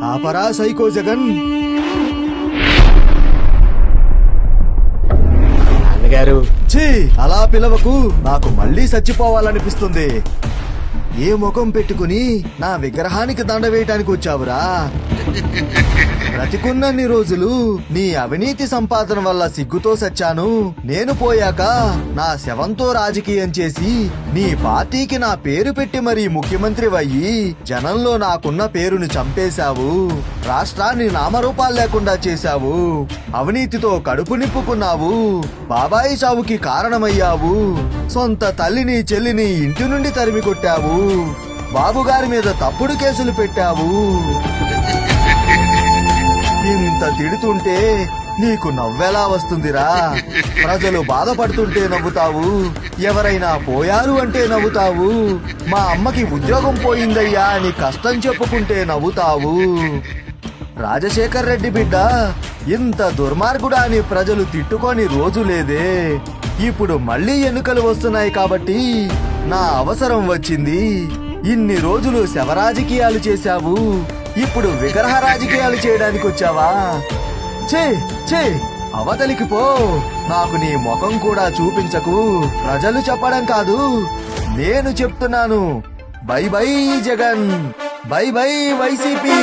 ఆపరా psycho Jagan. నాన్నగారు, ఛీ, అలా పిలవకు. నాకు మళ్ళీ చచ్చిపోవాలనిపిస్తుంది. ఏ ముఖం పెట్టుకుని నా విగ్రహానికి దండ వేయటానికి వచ్చావురా? బ్రతికున్నన్ని రోజులు నీ అవినీతి సంపాదన వల్ల సిగ్గుతో సచ్చాను. నేను పోయాక నా శవంతో రాజకీయం చేసి నీ పార్టీకి నా పేరు పెట్టి మరీ ముఖ్యమంత్రి అయ్యి జనంలో నాకున్న పేరును చంపేశావు. రాష్ట్రాన్ని నామరూపాలు లేకుండా చేశావు. అవినీతితో కడుపు నింపుకున్నావు. బాబాయి చావుకి కారణమయ్యావు. సొంత తల్లిని చెల్లిని ఇంటి నుండి తరిమి కొట్టావు. బాబుగారి మీద తప్పుడు కేసులు పెట్టావు. ఇంత తిడుతుంటే నీకు నవ్వెలా వస్తుందిరా? ప్రజలు బాధపడుతుంటే నవ్వుతావు. ఎవరైనా పోయారు అంటే నవ్వుతావు. మా అమ్మకి ఉద్యోగం పోయిందయ్యా అని కష్టం చెప్పుకుంటే నవ్వుతావు. రాజశేఖర్ రెడ్డి బిడ్డ ఇంత దుర్మార్గుడా అని ప్రజలు తిట్టుకొని రోజు లేదే. ఇప్పుడు మళ్ళీ ఎన్నికలు వస్తున్నాయి కాబట్టి నా అవసరం వచ్చింది. ఇన్ని రోజులు శవరాజకీయాలు చేశావు, ఇప్పుడు విగ్రహ రాజకీయాలు చేయడానికి వచ్చావా? ఛే ఛే, అవతలికి పో. నాకు నీ ముఖం కూడా చూపించకు. ప్రజలు చెప్పడం కాదు, నేను చెప్తున్నాను. By by Jagan, by by YCP.